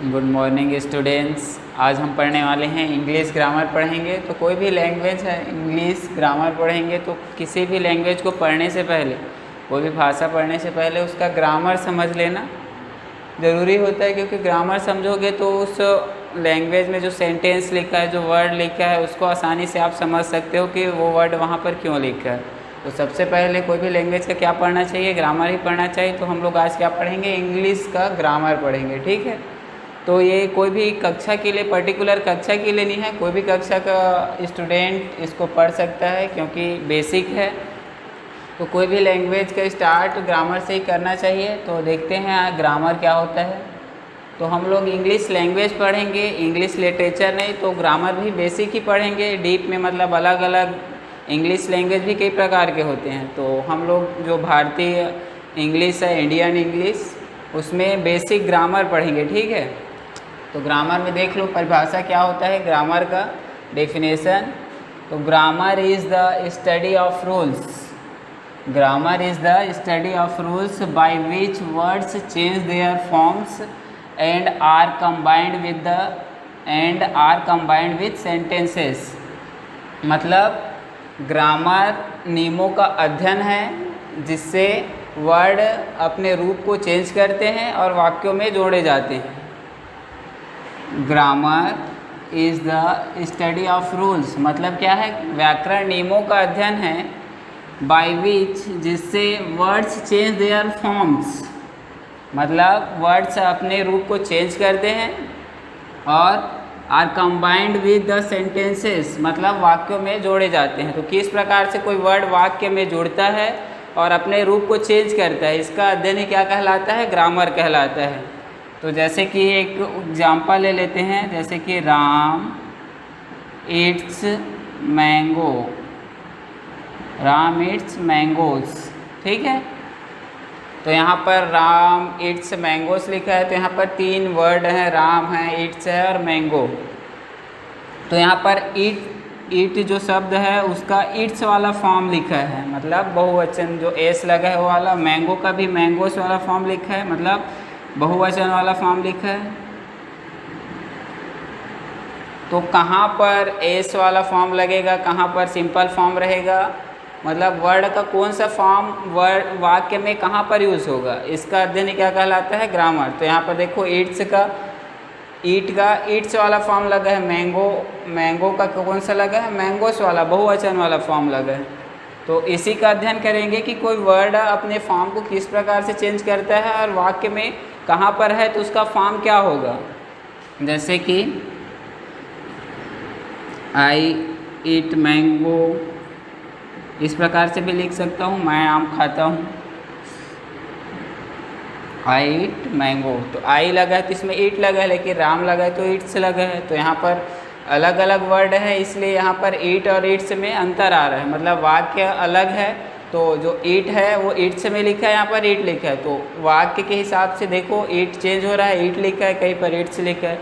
Good morning students. आज हम पढ़ने वाले हैं इंग्लिश ग्रामर पढ़ेंगे। तो कोई भी लैंग्वेज है, इंग्लिश ग्रामर पढ़ेंगे तो किसी भी लैंग्वेज को पढ़ने से पहले, कोई भी भाषा पढ़ने से पहले उसका ग्रामर समझ लेना ज़रूरी होता है, क्योंकि ग्रामर समझोगे तो उस लैंग्वेज में जो सेंटेंस लिखा है, जो वर्ड लिखा है, उसको आसानी से आप समझ सकते हो कि वो वर्ड वहाँ पर क्यों लिखा है। तो सबसे पहले कोई भी लैंग्वेज का क्या पढ़ना चाहिए, ग्रामर ही पढ़ना चाहिए। तो हम लोग आज क्या पढ़ेंगे, इंग्लिश का ग्रामर पढ़ेंगे, ठीक है। तो ये कोई भी कक्षा के लिए, पर्टिकुलर कक्षा के लिए नहीं है, कोई भी कक्षा का स्टूडेंट इसको पढ़ सकता है, क्योंकि बेसिक है। तो कोई भी लैंग्वेज का स्टार्ट ग्रामर से ही करना चाहिए। तो देखते हैं ग्रामर क्या होता है। तो हम लोग इंग्लिश लैंग्वेज पढ़ेंगे, इंग्लिश लिटरेचर नहीं। तो ग्रामर भी बेसिक ही पढ़ेंगे, डीप में मतलब अलग अलग इंग्लिश लैंग्वेज भी कई प्रकार के होते हैं। तो हम लोग जो भारतीय इंग्लिश है, इंडियन इंग्लिश, उसमें बेसिक ग्रामर पढ़ेंगे, ठीक है। तो ग्रामर में देख लो परिभाषा क्या होता है, ग्रामर का डेफिनेशन। तो grammar is the study of rules. Grammar is the study of rules by which words change their forms and are combined with sentences. मतलब ग्रामर नियमों का अध्ययन है जिससे वर्ड अपने रूप को चेंज करते हैं और वाक्यों में जोड़े जाते हैं। Grammar is the study of rules मतलब क्या है, व्याकरण नियमों का अध्ययन है, बाय विच जिससे वर्ड्स चेंज देयर फॉर्म्स, मतलब वर्ड्स अपने रूप को चेंज करते हैं, और are combined with the sentences मतलब वाक्यों में जोड़े जाते हैं। तो किस प्रकार से कोई वर्ड वाक्य में जुड़ता है और अपने रूप को चेंज करता है, इसका अध्ययन ही क्या कहलाता है, ग्रामर कहलाता है। तो जैसे कि एक एग्जाम्पल ले लेते हैं, जैसे कि Ram it's mango, Ram it's mangoes, ठीक है। तो यहाँ पर राम इट्स मैंगोस लिखा है। तो यहाँ पर तीन वर्ड हैं, राम है, इट्स है और मैंगो। तो यहाँ पर इट जो शब्द है उसका इट्स वाला फॉर्म लिखा है, मतलब बहुवचन जो एस लगा है वो वाला। मैंगो का भी मैंगोस वाला फॉर्म लिखा है, मतलब बहुवचन वाला फॉर्म लिखा है। तो कहाँ पर एस वाला फॉर्म लगेगा, कहाँ पर सिंपल फॉर्म रहेगा, मतलब वर्ड का कौन सा फॉर्म वर्ड वाक्य में कहाँ पर यूज़ होगा, इसका अध्ययन क्या कहलाता है, ग्रामर। तो यहाँ पर देखो ईट का इट्स वाला फॉर्म लगा है, मैंगो का कौन सा लगा है, मैंगोस वाला बहुवचन वाला फॉर्म लगा है। तो इसी का अध्ययन करेंगे कि कोई वर्ड अपने फॉर्म को किस प्रकार से चेंज करता है और वाक्य में कहाँ पर है तो उसका फॉर्म क्या होगा। जैसे कि आई ईट मैंगो, इस प्रकार से भी लिख सकता हूँ, मैं आम खाता हूँ, आई ईट मैंगो। तो आई लगा है तो इसमें ईट लगा है, लेकिन राम लगा है तो ईट्स लगा है। तो यहाँ पर अलग अलग वर्ड है, इसलिए यहाँ पर ईट और ईट्स में अंतर आ रहा है, मतलब वाक्य अलग है। तो जो ईट है वो ईट्स में लिखा है, यहाँ पर ईट लिखा है। तो वाक्य के हिसाब से देखो ईट चेंज हो रहा है, ईट लिखा है, कहीं पर ईट्स लिखा है।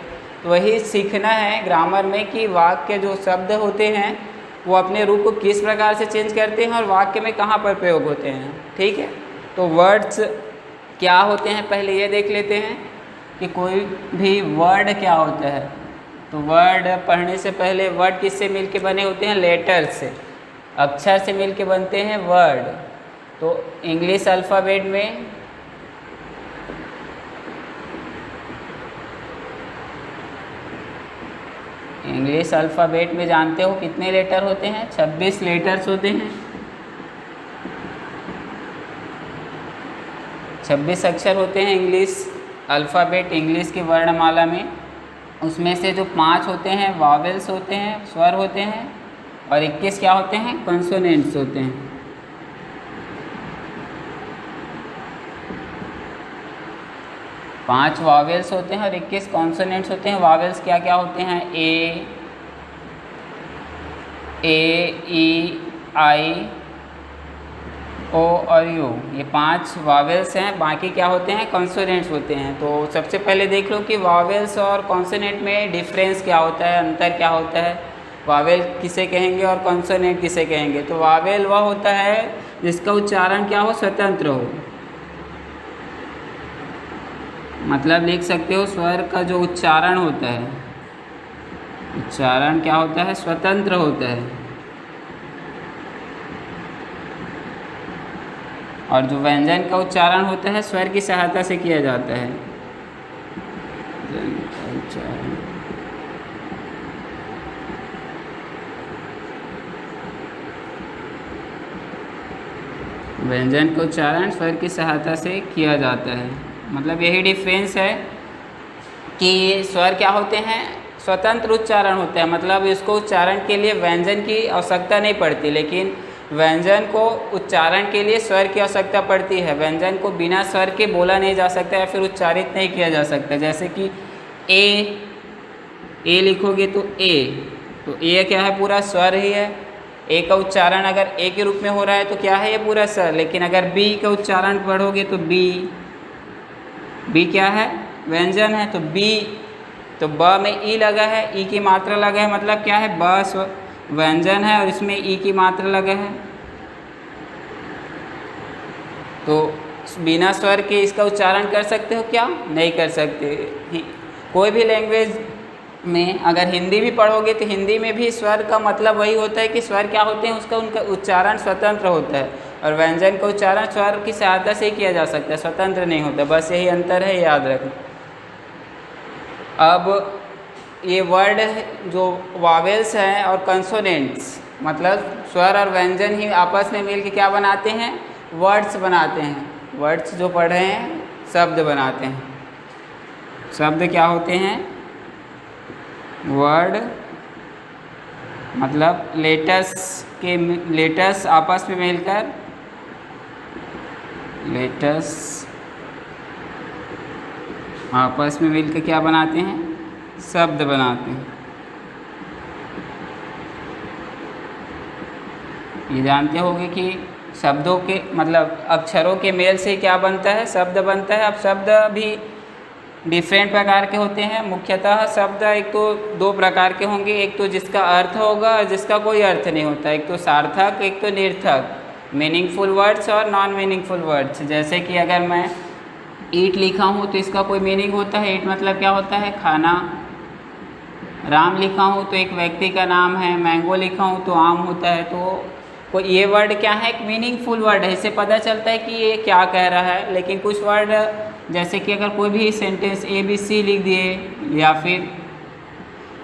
तो वही सीखना है ग्रामर में कि वाक्य जो शब्द होते हैं वो अपने रूप को किस प्रकार से चेंज करते हैं और वाक्य में कहाँ पर प्रयोग होते हैं, ठीक है। तो वर्ड्स क्या होते हैं पहले ये देख लेते हैं कि कोई भी वर्ड क्या होता है। तो वर्ड पढ़ने से पहले वर्ड किससे मिलके बने होते हैं, लेटर से, अक्षर से मिलके बनते हैं वर्ड। तो इंग्लिश अल्फ़ाबेट में जानते हो कितने लेटर होते हैं, 26 लेटर्स होते हैं, 26 अक्षर होते हैं इंग्लिश अल्फ़ाबेट, इंग्लिश की वर्णमाला में। उसमें से जो 5 होते हैं वावेल्स होते हैं, स्वर होते हैं, और 21 क्या होते हैं, कॉन्सोनेंट्स होते हैं। पाँच वावेल्स होते हैं और 21 कॉन्सोनेंट्स होते हैं। वावेल्स क्या क्या होते हैं, ए ई आई ओ और यू, ये 5 वावेल्स हैं। बाकी क्या होते हैं, कॉन्सोनेंट्स होते हैं। तो सबसे पहले देख लो कि वावेल्स और कॉन्सोनेंट में डिफरेंस क्या होता है, अंतर क्या होता है, वावेल किसे कहेंगे और कॉन्सोनेंट किसे कहेंगे। तो वावेल वह होता है जिसका उच्चारण क्या हो, स्वतंत्र हो। मतलब लिख सकते हो स्वर का जो उच्चारण होता है, उच्चारण क्या होता है, स्वतंत्र होता है, और जो व्यंजन का उच्चारण होता है स्वर की सहायता से किया जाता है। व्यंजन का उच्चारण स्वर की सहायता से किया जाता है। मतलब यही डिफरेंस है कि स्वर क्या होते हैं, स्वतंत्र उच्चारण होते हैं, मतलब इसको उच्चारण के लिए व्यंजन की आवश्यकता नहीं पड़ती, लेकिन व्यंजन को उच्चारण के लिए स्वर की आवश्यकता पड़ती है। व्यंजन को बिना स्वर के बोला नहीं जा सकता या फिर उच्चारित नहीं किया जा सकता। जैसे कि ए लिखोगे तो ए क्या है, पूरा स्वर ही है। ए का उच्चारण अगर ए के रूप में हो रहा है तो क्या है, ये पूरा स्वर। लेकिन अगर बी का उच्चारण पढ़ोगे तो बी क्या है, व्यंजन है। तो बी, तो ब में ई लगा है, ई की मात्रा लगा है, मतलब क्या है, ब व्यंजन है और इसमें ई की मात्रा लगा है। तो बिना स्वर के इसका उच्चारण कर सकते हो क्या, नहीं कर सकते। कोई भी लैंग्वेज में अगर हिंदी भी पढ़ोगे तो हिंदी में भी स्वर का मतलब वही होता है कि स्वर क्या होते हैं, उनका उच्चारण स्वतंत्र होता है, और व्यंजन का उच्चारण स्वर की सहायता से ही किया जा सकता है, स्वतंत्र नहीं होता। बस यही अंतर है, याद रखना। अब ये वर्ड जो वावेल्स हैं और कंसोनेंट्स, मतलब स्वर और व्यंजन ही आपस में मिल के क्या बनाते हैं, वर्ड्स बनाते हैं। वर्ड्स जो पढ़ रहे हैं शब्द बनाते हैं। शब्द क्या होते हैं, वर्ड मतलब लेटर्स आपस में मिलकर, लेटर्स आपस में मिलकर क्या बनाते हैं, शब्द बनाते हैं। ये जानते होंगे कि शब्दों के मतलब अक्षरों के मेल से क्या बनता है, शब्द बनता है। अब शब्द भी डिफरेंट प्रकार के होते हैं। मुख्यतः शब्द एक तो दो प्रकार के होंगे, एक तो जिसका अर्थ होगा और जिसका कोई अर्थ नहीं होता। एक तो सार्थक, एक तो निर्थक, मीनिंगफुल वर्ड्स और नॉन मीनिंगफुल वर्ड्स। जैसे कि अगर मैं ईट लिखा हूँ तो इसका कोई मीनिंग होता है, ईट मतलब क्या होता है, खाना। राम लिखा हूँ तो एक व्यक्ति का नाम है। मैंगो लिखा हूँ तो आम होता है। तो ये वर्ड क्या है, एक मीनिंगफुल वर्ड है, इससे पता चलता है कि ये क्या कह रहा है। लेकिन कुछ वर्ड जैसे कि अगर कोई भी सेंटेंस ABC लिख दिए या फिर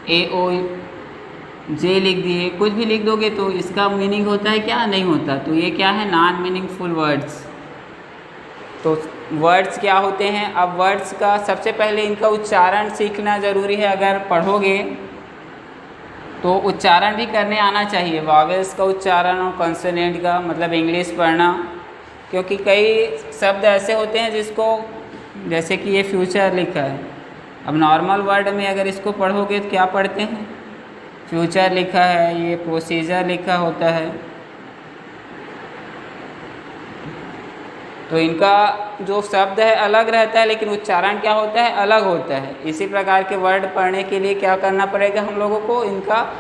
AOJ लिख दिए, कुछ भी लिख दोगे तो इसका मीनिंग होता है क्या, नहीं होता। तो ये क्या है, नॉन मीनिंगफुल वर्ड्स। तो वर्ड्स क्या होते हैं, अब वर्ड्स का सबसे पहले इनका उच्चारण सीखना ज़रूरी है। अगर पढ़ोगे तो उच्चारण भी करने आना चाहिए, वावेल्स का उच्चारण और कॉन्सोनेंट का, मतलब इंग्लिश पढ़ना। क्योंकि कई शब्द ऐसे होते हैं जिसको, जैसे कि ये फ्यूचर लिखा है, अब नॉर्मल वर्ड में अगर इसको पढ़ोगे तो क्या पढ़ते हैं, फ्यूचर लिखा है, ये प्रोसीजर लिखा होता है। तो इनका जो शब्द है अलग रहता है, लेकिन उच्चारण क्या होता है, अलग होता है। इसी प्रकार के वर्ड पढ़ने के लिए क्या करना पड़ेगा हम लोगों को, इनका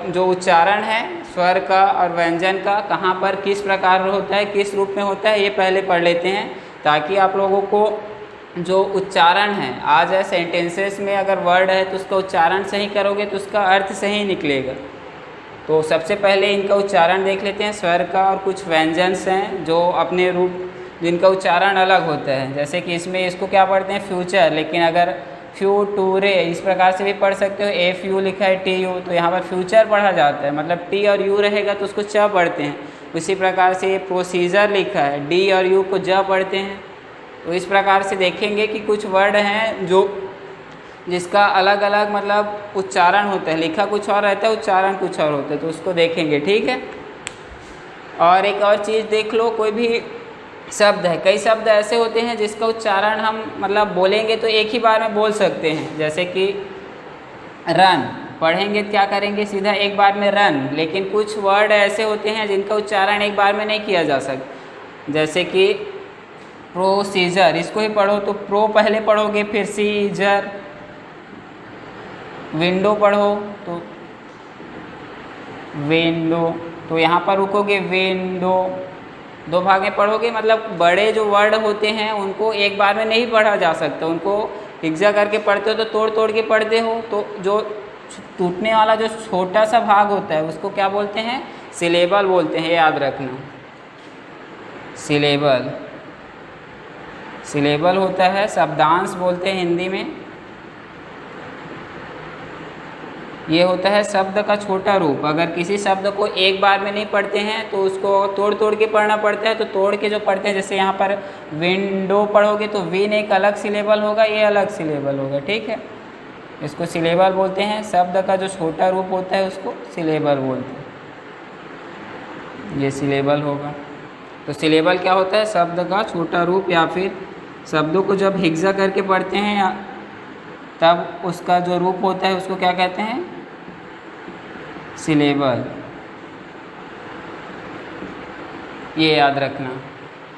जो उच्चारण है स्वर का और व्यंजन का, कहाँ पर किस प्रकार होता है, किस रूप में होता है, ये पहले पढ़ लेते हैं, ताकि आप लोगों को जो उच्चारण है आ जाए। सेंटेंसेस में अगर वर्ड है तो उसका उच्चारण सही करोगे तो उसका अर्थ सही निकलेगा। तो सबसे पहले इनका उच्चारण देख लेते हैं, स्वर का, और कुछ व्यंजन्स हैं जो अपने रूप जिनका उच्चारण अलग होता है। जैसे कि इसमें इसको क्या पढ़ते हैं, फ्यूचर, लेकिन अगर फ्यूटूरे इस प्रकार से भी पढ़ सकते हो। FU लिखा है TU, तो यहाँ पर फ्यूचर पढ़ा जाता है, मतलब T और U रहेगा तो उसको च पढ़ते हैं। उसी प्रकार से ये प्रोसीजर लिखा है, D और U को ज पढ़ते हैं। तो इस प्रकार से देखेंगे कि कुछ वर्ड हैं जो जिसका अलग अलग मतलब उच्चारण होता है, लिखा कुछ और रहता है, उच्चारण कुछ और होता है, तो उसको देखेंगे, ठीक है। और एक और चीज़ देख लो, कोई भी शब्द है, कई शब्द ऐसे होते हैं जिसका उच्चारण हम मतलब बोलेंगे तो एक ही बार में बोल सकते हैं। जैसे कि रन पढ़ेंगे क्या करेंगे, सीधा एक बार में रन। लेकिन कुछ वर्ड ऐसे होते हैं जिनका उच्चारण एक बार में नहीं किया जा सकता। जैसे कि प्रोसीजर, इसको ही पढ़ो तो प्रो पहले पढ़ोगे, फिर सीजर। विंडो पढ़ो तो विंडो, तो यहाँ पर रुकोगे विंडो, दो भाग में पढ़ोगे, मतलब बड़े जो वर्ड होते हैं उनको एक बार में नहीं पढ़ा जा सकता, उनको हिग्जा करके पढ़ते हो तो तोड़ तोड़ के पढ़ते हो, तो जो टूटने वाला जो छोटा सा भाग होता है उसको क्या बोलते हैं? सिलेबल बोलते हैं, याद रखना। सिलेबल, सिलेबल होता है, शब्दांश बोलते हैं हिंदी में। ये होता है शब्द का छोटा रूप। अगर किसी शब्द को एक बार में नहीं पढ़ते हैं तो उसको तोड़ तोड़ के पढ़ना पड़ता है। तो तोड़ के जो पढ़ते हैं, जैसे यहाँ पर विंडो पढ़ोगे तो विन एक अलग सिलेबल होगा, ये अलग सिलेबल होगा, ठीक है। इसको सिलेबल बोलते हैं। शब्द का जो छोटा रूप होता है उसको सिलेबल बोलते हैं। ये सिलेबल होगा। तो सिलेबल क्या होता है? शब्द का छोटा रूप, या फिर शब्दों को जब हिग्जा करके पढ़ते हैं तब उसका जो रूप होता है उसको क्या कहते हैं? सिलेबल। ये याद रखना।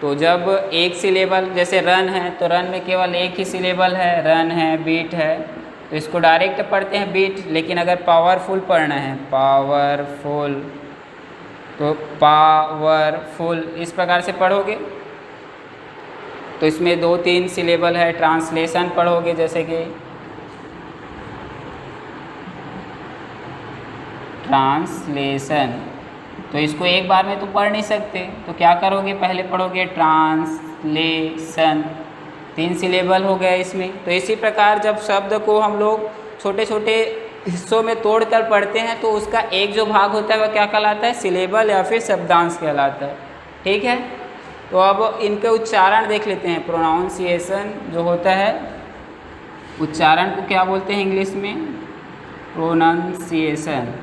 तो जब एक सिलेबल, जैसे रन है तो रन में केवल एक ही सिलेबल है, रन है, बीट है, तो इसको डायरेक्ट पढ़ते हैं बीट। लेकिन अगर पावरफुल पढ़ना है, पावरफुल, तो पावरफुल इस प्रकार से पढ़ोगे तो इसमें 2-3 सिलेबल है। ट्रांसलेशन पढ़ोगे, जैसे कि ट्रांसलेशन, तो इसको एक बार में तो पढ़ नहीं सकते, तो क्या करोगे? पहले पढ़ोगे ट्रांसलेशन, 3 सिलेबल हो गया इसमें। तो इसी प्रकार जब शब्द को हम लोग छोटे छोटे हिस्सों में तोड़कर पढ़ते हैं तो उसका एक जो भाग होता है वह क्या कहलाता है? सिलेबल या फिर शब्दांश कहलाता है, ठीक है। तो अब इनके उच्चारण देख लेते हैं। प्रोनाउंसिएशन जो होता है, उच्चारण को क्या बोलते हैं इंग्लिश में? प्रोनाउंसिएशन।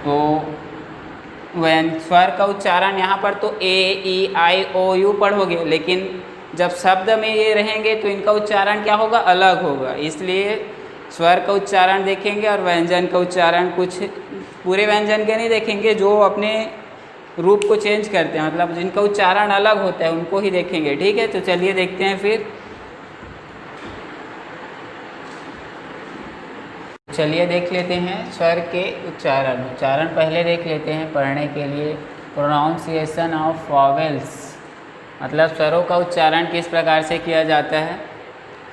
तो स्वर का उच्चारण यहाँ पर तो ए, ई, आई, ओ, यू पढ़ोगे, लेकिन जब शब्द में ये रहेंगे तो इनका उच्चारण क्या होगा? अलग होगा। इसलिए स्वर का उच्चारण देखेंगे और व्यंजन का उच्चारण, कुछ पूरे व्यंजन के नहीं देखेंगे, जो अपने रूप को चेंज करते हैं, मतलब जिनका उच्चारण अलग होता है उनको ही देखेंगे, ठीक है। तो चलिए देखते हैं फिर। चलिए देख लेते हैं स्वर के उच्चारण। उच्चारण पहले देख लेते हैं पढ़ने के लिए। प्रोनाउंसिएशन ऑफ वॉवेल्स, मतलब स्वरों का उच्चारण किस प्रकार से किया जाता है।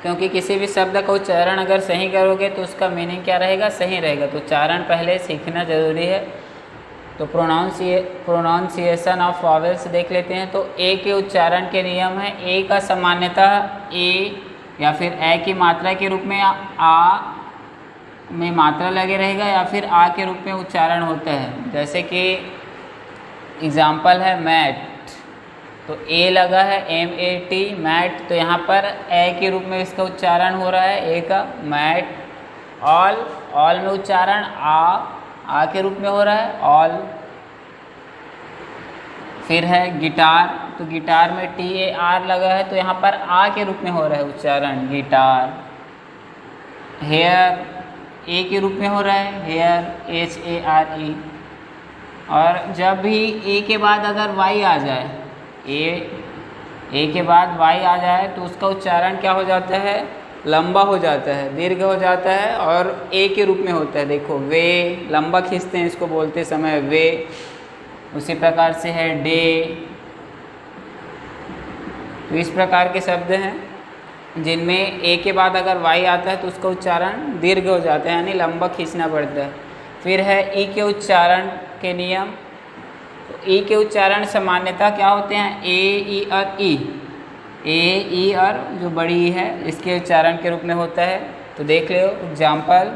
क्योंकि किसी भी शब्द का उच्चारण अगर सही करोगे तो उसका मीनिंग क्या रहेगा? सही रहेगा। तो उच्चारण पहले सीखना ज़रूरी है। तो प्रोनाउंसिएशन ऑफ वॉवेल्स देख लेते हैं। तो ए के उच्चारण के नियम है। ए का सामान्यतः ए या फिर ए की मात्रा के रूप में आ में मात्रा लगे रहेगा, या फिर आ के रूप में उच्चारण होता है। जैसे कि एग्जाम्पल है मैट, तो ए लगा है, MAT, मैट, तो यहाँ पर ए के रूप में इसका उच्चारण हो रहा है, ए का, मैट। ऑल में उच्चारण आ के रूप में हो रहा है, ऑल। फिर है गिटार, तो गिटार में TAR लगा है, तो यहाँ पर आ के रूप में हो रहा है उच्चारण, गिटार। हेयर ए के रूप में हो रहा है, हेयर, HARE। और जब भी ए के बाद अगर वाई आ जाए, ए के बाद वाई आ जाए तो उसका उच्चारण क्या हो जाता है? लंबा हो जाता है, दीर्घ हो जाता है, और ए के रूप में होता है। देखो वे, लंबा खींचते हैं इसको बोलते समय, वे। उसी प्रकार से है डे। तो इस प्रकार के शब्द हैं जिनमें ए के बाद अगर वाई आता है तो उसका उच्चारण दीर्घ हो जाता है, यानी लंबा खींचना पड़ता है। फिर है ई के उच्चारण के नियम। तो ई के उच्चारण सामान्यतः क्या होते हैं? ए, ई और ई। ए, ई और जो बड़ी ई है इसके उच्चारण के रूप में होता है। तो देख लो एग्जाम्पल,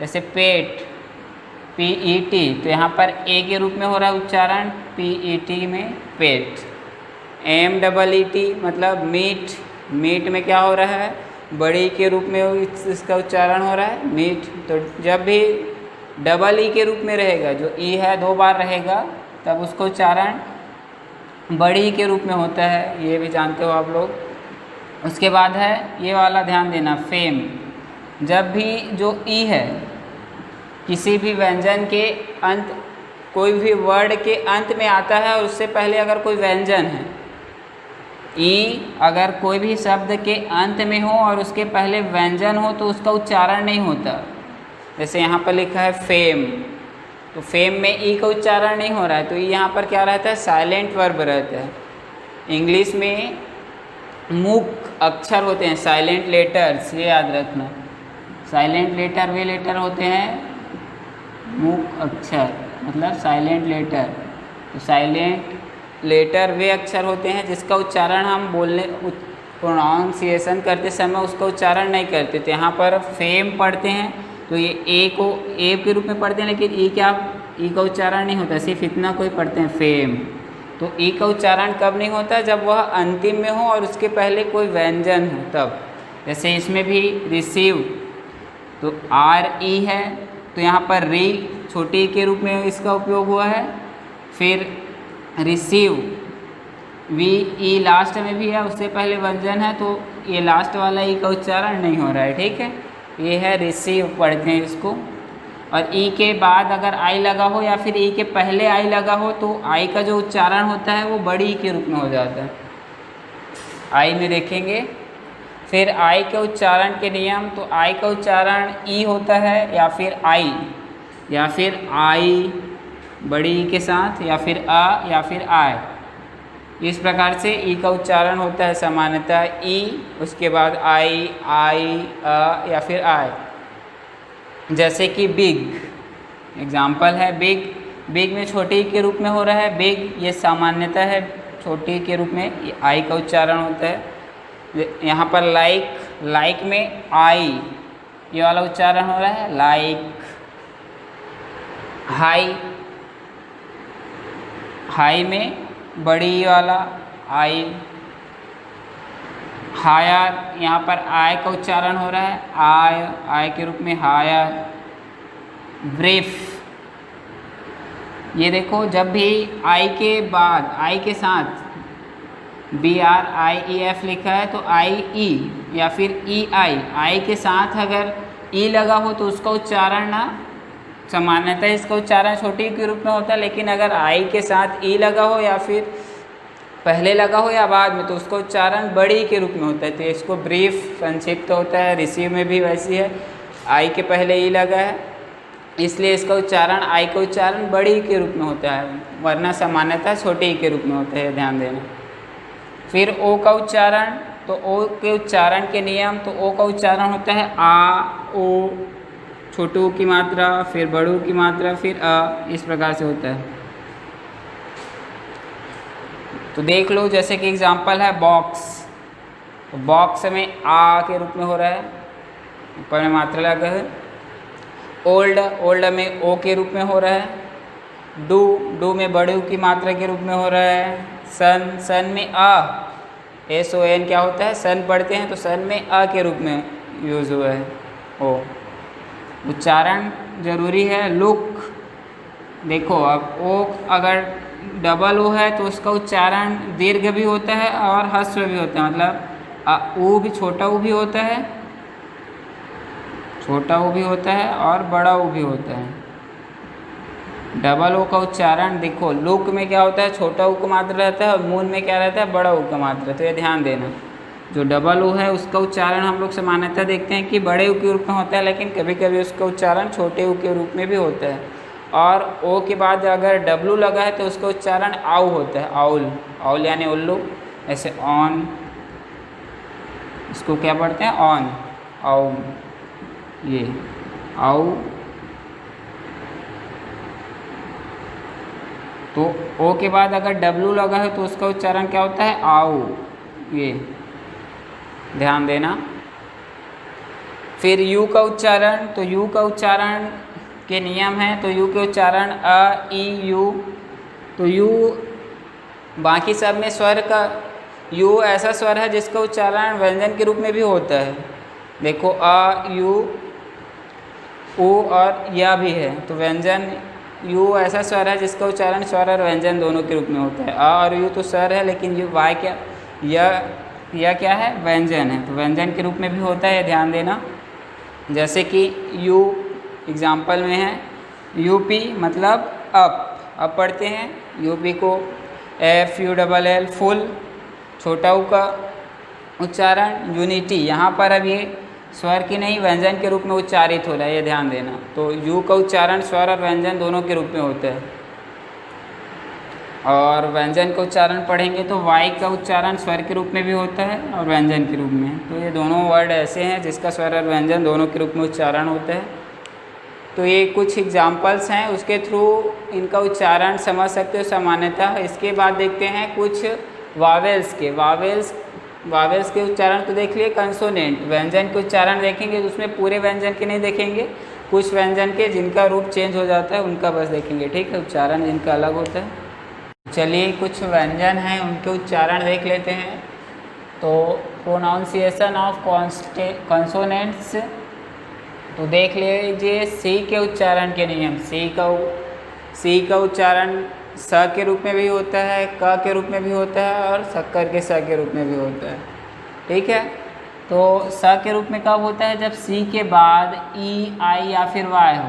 जैसे पेट, PET, तो यहाँ पर ए के रूप में हो रहा है उच्चारण, PET में पेट। MEET मतलब मीट, मीट में क्या हो रहा है? बड़ी के रूप में इसका उच्चारण हो रहा है, मीट। तो जब भी डबल ई के रूप में रहेगा, जो ई है 2 बार रहेगा, तब उसका उच्चारण बड़ी के रूप में होता है, ये भी जानते हो आप लोग। उसके बाद है ये वाला, ध्यान देना, फेम। जब भी जो ई है किसी भी व्यंजन के अंत, कोई भी वर्ड के अंत में आता है और उससे पहले अगर कोई व्यंजन है, ई अगर कोई भी शब्द के अंत में हो और उसके पहले व्यंजन हो तो उसका उच्चारण नहीं होता। जैसे यहाँ पर लिखा है फेम, तो फेम में ई का उच्चारण नहीं हो रहा है, तो यहाँ पर क्या रहता है, साइलेंट वर्ब रहता है। इंग्लिश में मूक अक्षर होते हैं, साइलेंट लेटर्स, ये याद रखना। साइलेंट लेटर वे लेटर होते हैं मूक अक्षर, मतलब साइलेंट लेटर। तो साइलेंट लेटर वे अक्षर होते हैं जिसका उच्चारण हम बोलने प्रोनाउंसिएशन करते समय उसका उच्चारण नहीं करते। तो यहाँ पर फेम पढ़ते हैं तो ये ए को ए के रूप में पढ़ते हैं, लेकिन ई का उच्चारण नहीं होता, सिर्फ इतना कोई पढ़ते हैं फेम। तो ई का उच्चारण कब नहीं होता, जब वह अंतिम में हो और उसके पहले कोई व्यंजन हो तब। जैसे इसमें भी रिसीव, तो आर ई है, तो यहाँ पर री छोटी के रूप में इसका उपयोग हुआ है। फिर रिसीव वी ई लास्ट में भी है, उससे पहले व्यंजन है, तो ये लास्ट वाला ई का उच्चारण नहीं हो रहा है, ठीक है। ये है रिसीव, पढ़ते हैं इसको। और ई के बाद अगर आई लगा हो या फिर ई के पहले आई लगा हो तो आई का जो उच्चारण होता है वो बड़ी ई के रूप में हो जाता है। आई में देखेंगे। फिर आई के उच्चारण के नियम, तो आई का उच्चारण ई होता है या फिर आई, या फिर आई बड़ी ई के साथ, या फिर आ, या फिर आय। इस प्रकार से ई का उच्चारण होता है सामान्यतः ई, उसके बाद आई, आ, या फिर आय। जैसे कि बिग, एग्जाम्पल है बिग। बिग में छोटी के रूप में हो रहा है बिग, ये सामान्यतः है छोटी के रूप में आई का उच्चारण होता है। यहाँ पर लाइक में आई ये वाला उच्चारण हो रहा है लाइक। हाई में बड़ी वाला आई। हायर, यहाँ पर आय का उच्चारण हो रहा है आय के रूप में हायर। ब्रीफ, ये देखो जब भी आई के बाद आई के साथ BRIEF लिखा है तो IE या फिर आई के साथ अगर ई लगा हो तो उसका उच्चारण ना सामान्यतः इसका उच्चारण छोटी के रूप में होता है, लेकिन अगर आई के साथ ई लगा हो या फिर पहले लगा हो या बाद में तो उसका उच्चारण बड़ी के रूप में होता है। तो इसको ब्रीफ, संक्षिप्त होता है। रिसीव में भी वैसी है, आई के पहले ई लगा है इसलिए इसका उच्चारण आई का उच्चारण बड़ी के रूप में होता है, वरना सामान्यतः छोटी के रूप में होता है, ध्यान देना। फिर ओ का उच्चारण, तो ओ के उच्चारण के नियम, तो ओ का उच्चारण होता है आ ओ, छोटू की मात्रा, फिर बड़ू की मात्रा, फिर अ, इस प्रकार से होता है। तो देख लो, जैसे कि एग्जांपल है बॉक्स, तो बॉक्स में आ के रूप में हो रहा है, ऊपर में मात्रा लगा है। ओल्ड में ओ के रूप में हो रहा है। डू में बड़ू की मात्रा के रूप में हो रहा है। सन में SON क्या होता है, सन पढ़ते हैं तो सन में अ के रूप में यूज़ हुआ है। ओ उच्चारण जरूरी है। लुक, देखो अब ओ अगर डबल ओ है तो उसका उच्चारण दीर्घ भी होता है और ह्रस्व भी होता है, मतलब ऊ भी, छोटा ऊ भी होता है, छोटा ऊ भी होता है और बड़ा ऊ भी होता है। डबल ओ का उच्चारण देखो, लुक में क्या होता है, छोटा ऊ का मात्रा रहता है और मून में क्या रहता है, बड़ा ऊ का मात्रा। तो ये ध्यान देना, जो डबल ओ है उसका उच्चारण हम लोग सामान्यतः देखते हैं कि बड़े ऊ के रूप में होता है, लेकिन कभी कभी उसका उच्चारण छोटे ऊ के रूप में भी होता है। और ओ के बाद अगर डब्लू लगा है तो उसका उच्चारण आउ होता है, आउल यानी उल्लू। ऐसे ऑन, इसको क्या पढ़ते हैं, ऑन, आउ, ये आउ। तो ओ के बाद अगर डब्लू लगा है तो उसका उच्चारण क्या होता है, आउ, ये ध्यान देना। फिर यू का उच्चारण, तो यू का उच्चारण के नियम हैं, तो यू के उच्चारण अ ई यू। तो यू बाकी सब में स्वर का, यू ऐसा स्वर है जिसका उच्चारण व्यंजन के रूप में भी होता है। देखो अ यू, ऊ और या भी है, तो व्यंजन यू ऐसा स्वर है जिसका उच्चारण स्वर और व्यंजन दोनों के रूप में होता है। अ और यू तो स्वर है, लेकिन यू वाई क्या, यह क्या है, व्यंजन है, तो व्यंजन के रूप में भी होता है, ध्यान देना। जैसे कि यू एग्जाम्पल में है, यूपी मतलब अप पढ़ते हैं, यूपी को FULL, फुल। छोटा ऊ का उच्चारण यूनिटी, यहाँ पर अब ये स्वर की नहीं व्यंजन के रूप में उच्चारित हो रहा है, ये ध्यान देना। तो यू का उच्चारण स्वर और व्यंजन दोनों के रूप में होता है। और व्यंजन का उच्चारण पढ़ेंगे तो वाई का उच्चारण स्वर के रूप में भी होता है और व्यंजन के रूप में। तो ये दोनों वर्ड ऐसे हैं जिसका स्वर और व्यंजन दोनों के रूप में उच्चारण होता है। तो ये कुछ एग्जाम्पल्स हैं, उसके थ्रू इनका उच्चारण समझ सकते हो सामान्यतः। इसके बाद देखते हैं कुछ वावेल्स के। वावेल्स के उच्चारण तो देख लिए। कंसोनेंट व्यंजन के उच्चारण देखेंगे तो उसमें पूरे व्यंजन के नहीं देखेंगे, कुछ व्यंजन के जिनका रूप चेंज हो जाता है उनका बस देखेंगे, ठीक है, उच्चारण जिनका अलग होता है। चलिए कुछ व्यंजन हैं उनके उच्चारण देख लेते हैं। तो प्रोनाउंसिएशन ऑफ कॉन्सोनेंट्स, तो देख लीजिए सी के उच्चारण के नियम। सी का उच्चारण स के रूप में भी होता है, क के रूप में भी होता है और शक्कर के स के रूप में भी होता है, ठीक है। तो स के रूप में कब होता है? जब सी के बाद ई, आई या फिर वाई हो।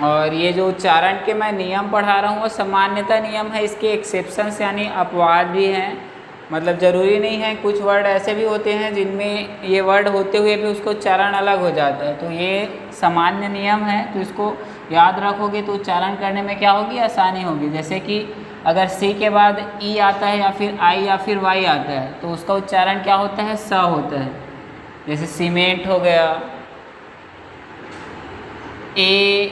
और ये जो उच्चारण के मैं नियम पढ़ा रहा हूँ वो सामान्यतः नियम है, इसके एक्सेप्शंस यानी अपवाद भी हैं। मतलब ज़रूरी नहीं है, कुछ वर्ड ऐसे भी होते हैं जिनमें ये वर्ड होते हुए भी उसका उच्चारण अलग हो जाता है। तो ये सामान्य नियम है, तो इसको याद रखोगे तो उच्चारण करने में क्या होगी? आसानी होगी। जैसे कि अगर सी के बाद ई आता है या फिर आई या फिर वाई आता है तो उसका उच्चारण क्या होता है? स होता है। जैसे सीमेंट हो गया, ए,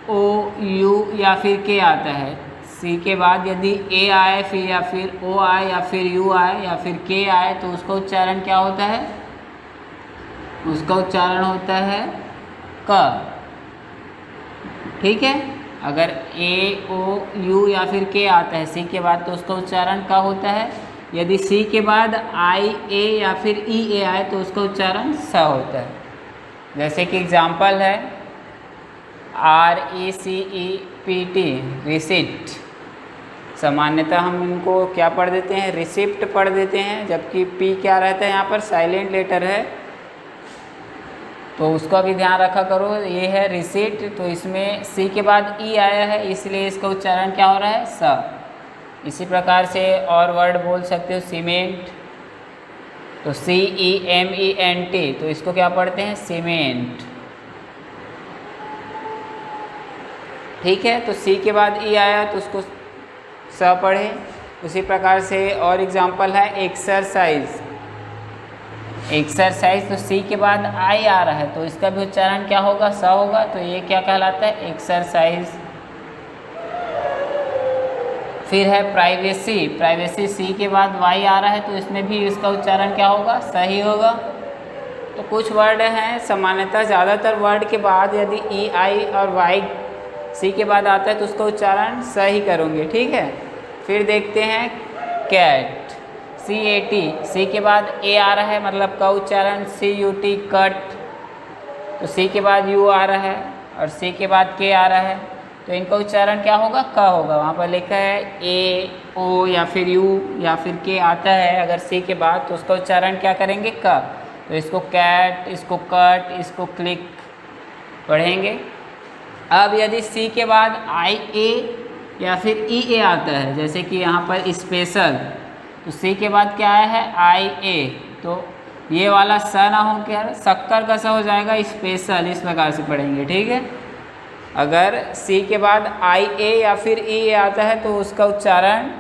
ओ, यू या फिर के आता है। सी के बाद यदि ए आए फिर या फिर ओ आए या फिर यू आए या फिर के आए तो उसका उच्चारण क्या होता है? उसका उच्चारण होता है क, ठीक है। अगर ए, ओ, यू या फिर के आता है सी के बाद तो उसका उच्चारण का होता है। यदि सी के बाद आई, ए या फिर ई, ए आए तो उसका उच्चारण स होता है। जैसे कि एग्जाम्पल है RECEPT, रिसिप्ट। सामान्यतः हम इनको क्या पढ़ देते हैं? रिसिप्ट पढ़ देते हैं, जबकि पी क्या रहता है यहाँ पर? साइलेंट लेटर है, तो उसका भी ध्यान रखा करो। ये है रिसिप्ट, तो इसमें सी के बाद ई आया है इसलिए इसका उच्चारण क्या हो रहा है? स। इसी प्रकार से और वर्ड बोल सकते हो, सीमेंट, तो CEMENT, तो इसको क्या पढ़ते हैं? सीमेंट, ठीक है। तो सी के बाद ई आया तो उसको स पढ़े। उसी प्रकार से और एग्जाम्पल है एक्सरसाइज। तो सी के बाद आई आ रहा है तो इसका भी उच्चारण क्या होगा? स होगा। तो ये क्या कहलाता है? एक्सरसाइज। फिर है प्राइवेसी सी के बाद वाई आ रहा है तो इसमें भी इसका उच्चारण क्या होगा? सही होगा। तो कुछ वर्ड हैं सामान्यतः, ज़्यादातर वर्ड के बाद यदि ई, आई और वाई सी के बाद आता है तो उसका उच्चारण सही करोगे, ठीक है। फिर देखते हैं कैट, CAT, सी के बाद ए आ रहा है मतलब का उच्चारण CUT, कट। तो सी के बाद यू आ रहा है और सी के बाद के आ रहा है तो इनका उच्चारण क्या होगा? क होगा। वहाँ पर लिखा है ए, ओ या फिर यू या फिर के आता है अगर सी के बाद तो उसका उच्चारण क्या करेंगे? क। तो इसको कैट, इसको कट, इसको क्लिक पढ़ेंगे। अब यदि सी के बाद आई, ए या फिर ई, ए आता है, जैसे कि यहाँ पर स्पेशल, तो सी के बाद क्या आया है? आई, ए, तो ये वाला स ना हो क्या? शक्कर का स हो जाएगा स्पेशल, इस प्रकार से पढ़ेंगे, ठीक है। अगर सी के बाद आई, ए या फिर ई, ए आता है तो उसका उच्चारण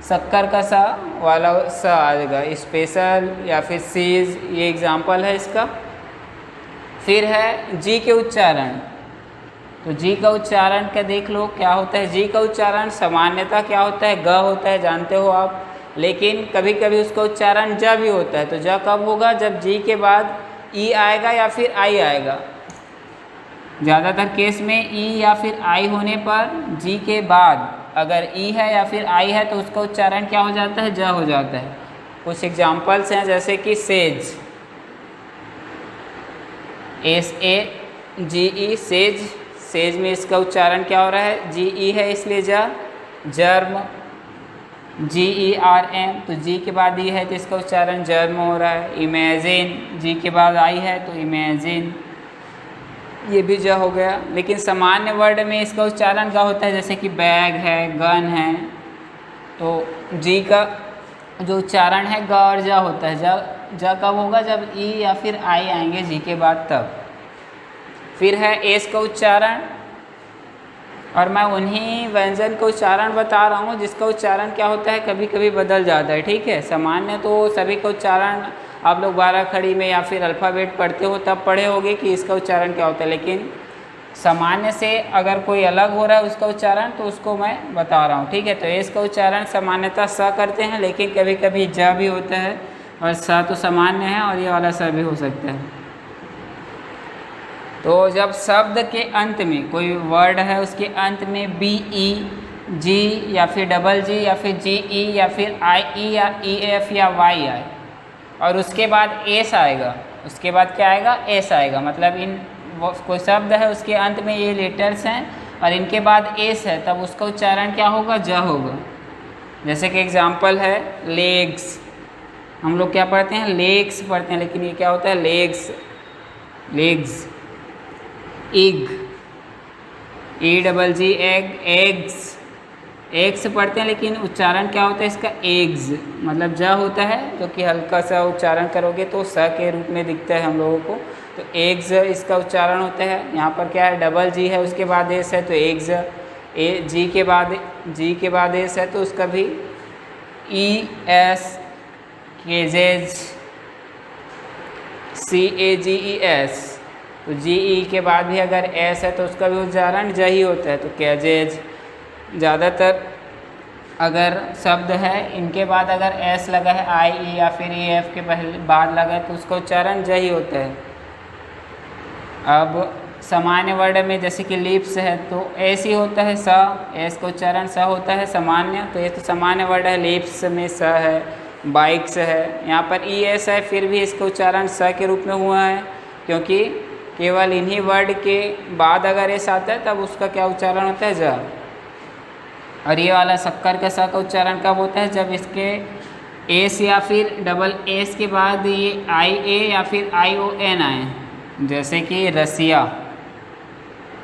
शक्कर का स वाला स आ जाएगा, स्पेशल या फिर सीज। ये एग्जाम्पल है इसका। फिर है जी के उच्चारण, तो जी का उच्चारण का देख लो क्या होता है। जी का उच्चारण सामान्यतः क्या होता है? ग होता है, जानते हो आप, लेकिन कभी कभी उसका उच्चारण ज भी होता है। तो ज कब होगा? जब जी के बाद ई आएगा या फिर आई आएगा। ज़्यादातर केस में ई या फिर आई होने पर जी के बाद अगर ई है या फिर आई है तो उसका उच्चारण क्या हो जाता है? ज हो जाता है। कुछ एग्जाम्पल्स हैं जैसे कि सेज, SAGE, सेज। सेज में इसका उच्चारण क्या हो रहा है? GE है इसलिए ज। जर्म, GERM, तो जी के बाद ई है तो इसका उच्चारण जर्म हो रहा है। इमेजिन, जी के बाद आई है तो इमेजिन, ये भी ज हो गया। लेकिन सामान्य वर्ड में इसका उच्चारण क्या होता है? जैसे कि बैग है, गन है, तो जी का जो उच्चारण है ग और ज होता है। ज ज कब होगा, जब ई या फिर आई आएंगे जी के बाद तब। फिर है एस का उच्चारण, और मैं उन्हीं व्यंजन का उच्चारण बता रहा हूँ जिसका उच्चारण क्या होता है कभी कभी बदल जाता है। ठीक है, सामान्य तो सभी का उच्चारण आप लोग 12 खड़ी में या फिर अल्फ़ाबेट पढ़ते हो तब पढ़े होगे कि इसका उच्चारण क्या होता है, लेकिन सामान्य से अगर कोई अलग हो रहा है उसका उच्चारण तो उसको मैं बता रहा हूँ। ठीक है, तो एस का उच्चारण सामान्यतः स करते हैं, लेकिन कभी कभी ज भी होता है, और स तो सामान्य है और ये वाला स भी हो सकता है। तो जब शब्द के अंत में कोई वर्ड है उसके अंत में बी ई जी या फिर डबल जी या फिर जी ई या फिर आई ई या ई एफ या वाई आए और उसके बाद एस आएगा, उसके बाद क्या आएगा, एस आएगा, मतलब इन कोई शब्द है उसके अंत में ये लेटर्स हैं और इनके बाद एस है, तब उसका उच्चारण क्या होगा, ज होगा। जैसे कि एग्जाम्पल है लेग्स, हम लोग क्या पढ़ते हैं, लेग्स पढ़ते हैं, लेकिन ये क्या होता है, legs, legs. Egg, E double G egg, eggs, eggs पढ़ते हैं, लेकिन उच्चारण क्या होता है इसका, एग्स, मतलब ज होता है, जो कि हल्का सा उच्चारण करोगे तो स के रूप में दिखता है हम लोगों को, तो एग्स इसका उच्चारण होता है। यहाँ पर क्या है, डबल जी है उसके बाद एस है तो एग्स, ए जी के बाद एस है तो उसका भी ई एस, केजेज, सी ए जी ई एस, तो जी ई के बाद भी अगर एस है तो उसका भी उच्चारण ज ही होता है, तो कैजेज। ज़्यादातर अगर शब्द है इनके बाद अगर एस लगा है, आई ई या फिर ई एफ के पहले बाद लगा है तो उसका उच्चारण ज ही होता है। अब सामान्य वर्ड में जैसे कि लिप्स है तो एस ही होता है, स, एस का उच्चारण स होता है सामान्य, तो ये तो सामान्य वर्ड है, लिप्स में स है, बाइक्स है, यहाँ पर ई एस है, फिर भी इसका उच्चारण स के रूप में हुआ है, क्योंकि केवल इन्हीं वर्ड के बाद अगर एस आता है तब उसका क्या उच्चारण होता है, ज। और ये वाला शक्कर का स का उच्चारण कब होता है, जब इसके एस या फिर डबल एस के बाद ये आई ए या फिर आई ओ एन आए, जैसे कि Russia,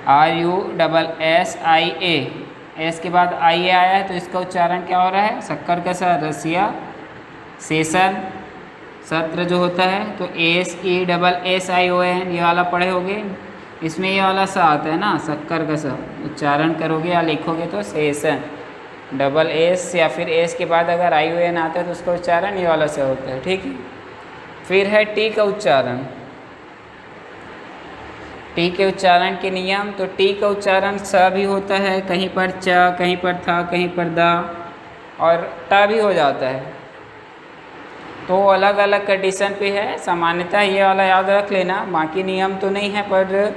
R U double S I A, S के बाद आई ए आया है तो इसका उच्चारण क्या हो रहा है, शक्कर का स, रसिया। सेशन, सत्र जो होता है तो S E double S I O N, ये वाला पढ़े होगे, इसमें ये वाला स आता है ना, शक्कर का स, उच्चारण करोगे या लिखोगे तो सेशन, डबल एस या फिर एस के बाद अगर आई ओ एन आता है तो उसका उच्चारण ये वाला स होता है। ठीक है, फिर है टी का उच्चारण, टी के उच्चारण के नियम, तो टी का उच्चारण स भी होता है, कहीं पर च, कहीं पर था, कहीं पर द, और ट भी हो जाता है, तो अलग अलग कंडीशन पे है। सामान्यतः ये वाला याद रख लेना, बाकी नियम तो नहीं है, पर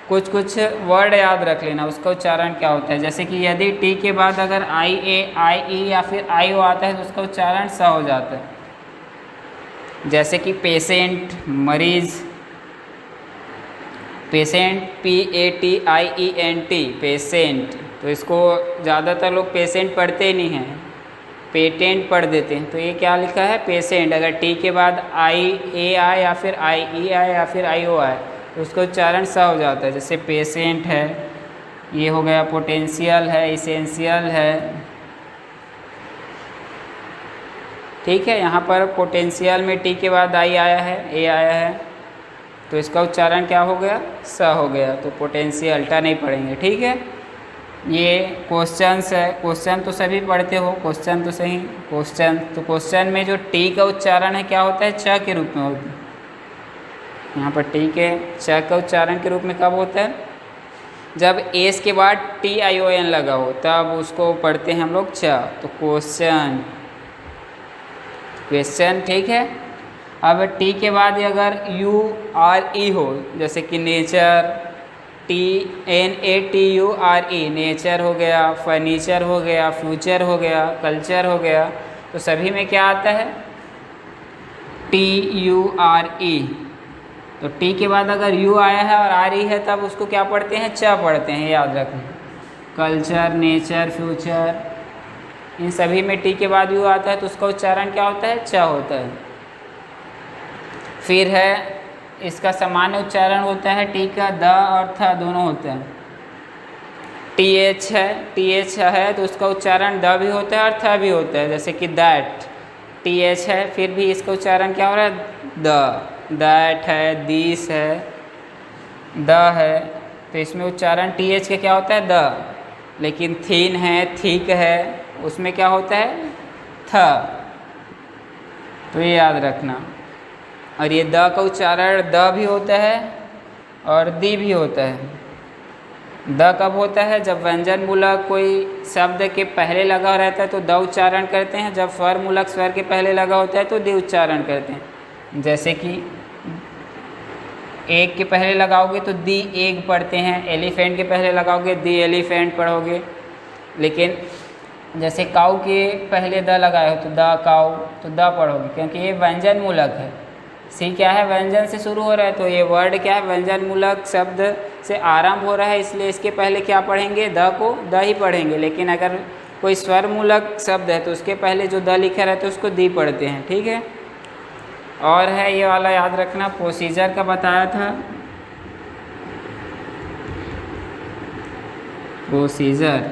कुछ कुछ वर्ड याद रख लेना उसका उच्चारण क्या होता है। जैसे कि यदि टी के बाद अगर आई ए, आई ई या फिर आई ओ आता है तो उसका उच्चारण स हो जाता है। जैसे कि पेशेंट, मरीज, patient, P A T I E N T, patient, तो इसको ज़्यादातर लोग पेशेंट पढ़ते ही नहीं हैं, पेटेंट पढ़ देते हैं, तो ये क्या लिखा है, पेशेंट। अगर टी के बाद आई ए आए या फिर आई ई आए या फिर आई ओ आए तो उसका उच्चारण स हो जाता है। जैसे पेशेंट है, ये हो गया, पोटेंशियल है, इसेंशियल है। ठीक है, यहाँ पर पोटेंशियल में टी के बाद आई आया है, ए आया है, तो इसका उच्चारण क्या हो गया, स हो गया, तो पोटेंशियल, टा नहीं पढ़ेंगे। ठीक है, ये क्वेश्चंस है, क्वेश्चन तो सभी पढ़ते हो, क्वेश्चन तो सही, क्वेश्चन, तो क्वेश्चन में जो टी का उच्चारण है क्या होता है, च के रूप में होता है। यहाँ पर टी के च का उच्चारण के रूप में कब होता है, जब एस के बाद टी आई ओ एन लगा हो तब उसको पढ़ते हैं हम लोग च, तो क्वेश्चन, क्वेश्चन। ठीक है, अब टी के बाद अगर यू आर ई हो, जैसे कि nature, T N A T U R E, nature हो गया, फर्नीचर हो गया, फ्यूचर हो गया, कल्चर हो गया, तो सभी में क्या आता है, टी यू आर ई। तो टी के बाद अगर यू आया है और आर ई है तब उसको क्या पढ़ते हैं, च पढ़ते हैं, याद रखना। कल्चर, नेचर, फ्यूचर, इन सभी में टी के बाद यू आता है तो उसका उच्चारण क्या होता है, च होता है। फिर है इसका सामान्य उच्चारण होता है टी का, द और थ दोनों होते हैं। टी एच है, टी एच है तो उसका उच्चारण द भी होता है और थ भी होता है, जैसे कि दैट, TH है, फिर भी इसका उच्चारण क्या हो रहा है? द। दैट है, दिस है, द है, तो इसमें उच्चारण TH का क्या होता है? द। लेकिन थिन है, थिक है, उसमें क्या होता है? थ। तो ये याद रखना। और ये द का उच्चारण द भी होता है और दी भी होता है। द कब होता है? जब व्यंजन मूलक कोई शब्द के पहले लगा रहता है तो द उच्चारण करते हैं, जब स्वर मूलक स्वर के पहले लगा होता है तो दी उच्चारण करते हैं। जैसे कि एक के पहले लगाओगे तो दी एग पढ़ते हैं, एलिफेंट के पहले लगाओगे दी एलिफेंट पढ़ोगे। लेकिन जैसे काऊ के पहले द लगाए हो तो द काऊ, तो द पढ़ोगे, क्योंकि ये व्यंजन मूलक है। सी क्या है? व्यंजन से शुरू हो रहा है, तो ये वर्ड क्या है? व्यंजन मूलक शब्द से आरंभ हो रहा है, इसलिए इसके पहले क्या पढ़ेंगे? द को द ही पढ़ेंगे। लेकिन अगर कोई स्वर मूलक शब्द है तो उसके पहले जो द लिखा रहता है उसको दी पढ़ते हैं, ठीक है। और है ये वाला याद रखना, प्रोसीजर का बताया था। प्रोसीजर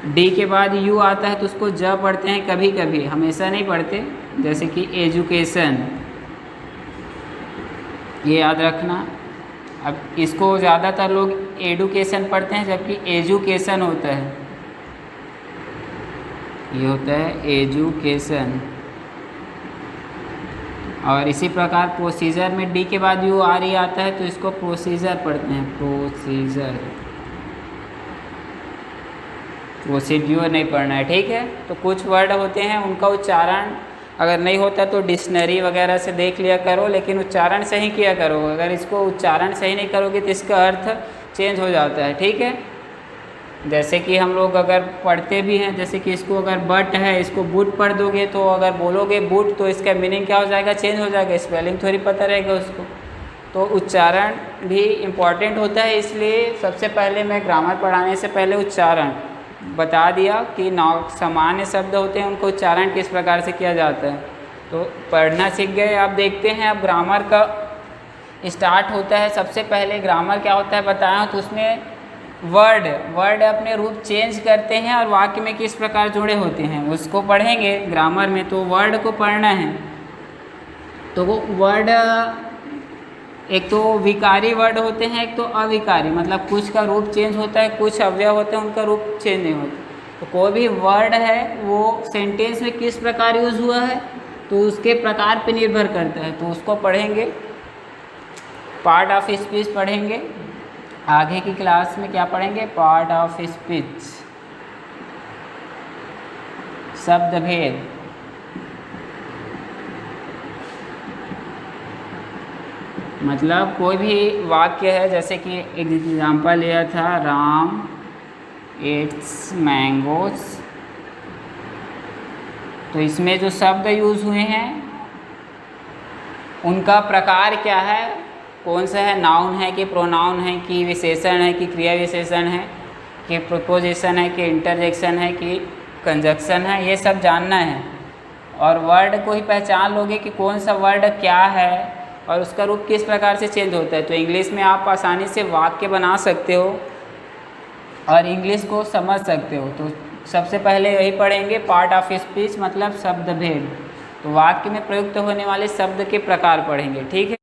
डी के बाद यू आता है तो उसको ज पढ़ते हैं कभी कभी, हमेशा नहीं पढ़ते। जैसे कि एजुकेशन, ये याद रखना। अब इसको ज़्यादातर लोग एडुकेशन पढ़ते हैं, जबकि एजुकेशन होता है, ये होता है एजुकेशन। और इसी प्रकार प्रोसीजर में डी के बाद यू आर ई आता है तो इसको प्रोसीजर पढ़ते हैं, प्रोसीजर। प्रोसीड्यूर नहीं पढ़ना है, ठीक है। तो कुछ वर्ड होते हैं उनका उच्चारण अगर नहीं होता तो डिक्शनरी वगैरह से देख लिया करो, लेकिन उच्चारण सही किया करो। अगर इसको उच्चारण सही नहीं करोगे तो इसका अर्थ चेंज हो जाता है, ठीक है। जैसे कि हम लोग अगर पढ़ते भी हैं, जैसे कि इसको अगर बट है इसको बुट पढ़ दोगे तो अगर बोलोगे बुट तो इसका मीनिंग क्या हो जाएगा? चेंज हो जाएगा, स्पेलिंग थोड़ी पता रहेगा उसको। तो उच्चारण भी इम्पॉर्टेंट होता है, इसलिए सबसे पहले मैं ग्रामर पढ़ाने से पहले उच्चारण बता दिया कि सामान्य शब्द होते हैं उनको उच्चारण किस प्रकार से किया जाता है। तो पढ़ना सीख गए। आप देखते हैं अब ग्रामर का स्टार्ट होता है। सबसे पहले ग्रामर क्या होता है बताया, तो उसमें वर्ड अपने रूप चेंज करते हैं और वाक्य में किस प्रकार जुड़े होते हैं उसको पढ़ेंगे ग्रामर में। तो वर्ड को पढ़ना है तो वो वर्ड एक तो विकारी वर्ड होते हैं, एक तो अविकारी, मतलब कुछ का रूप चेंज होता है, कुछ अवयव होते हैं उनका रूप चेंज नहीं होता। तो कोई भी वर्ड है वो सेंटेंस में किस प्रकार यूज़ हुआ है तो उसके प्रकार पे निर्भर करता है, तो उसको पढ़ेंगे। पार्ट ऑफ स्पीच पढ़ेंगे, आगे की क्लास में क्या पढ़ेंगे? पार्ट ऑफ स्पीच, शब्द भेद। मतलब कोई भी वाक्य है, जैसे कि एग्जाम्पल लिया था राम इट्स मैंगोज, तो इसमें जो शब्द यूज़ हुए हैं उनका प्रकार क्या है, कौन सा है? नाउन है कि प्रोनाउन है कि विशेषण है कि क्रिया विशेषण है कि प्रीपोजिशन है कि इंटरजेक्शन है कि कंजक्शन है, ये सब जानना है। और वर्ड को ही पहचान लोगे कि कौन सा वर्ड क्या है और उसका रूप किस प्रकार से चेंज होता है, तो इंग्लिश में आप आसानी से वाक्य बना सकते हो और इंग्लिश को समझ सकते हो। तो सबसे पहले यही पढ़ेंगे पार्ट ऑफ स्पीच, मतलब शब्द भेद। तो वाक्य में प्रयुक्त होने वाले शब्द के प्रकार पढ़ेंगे, ठीक है।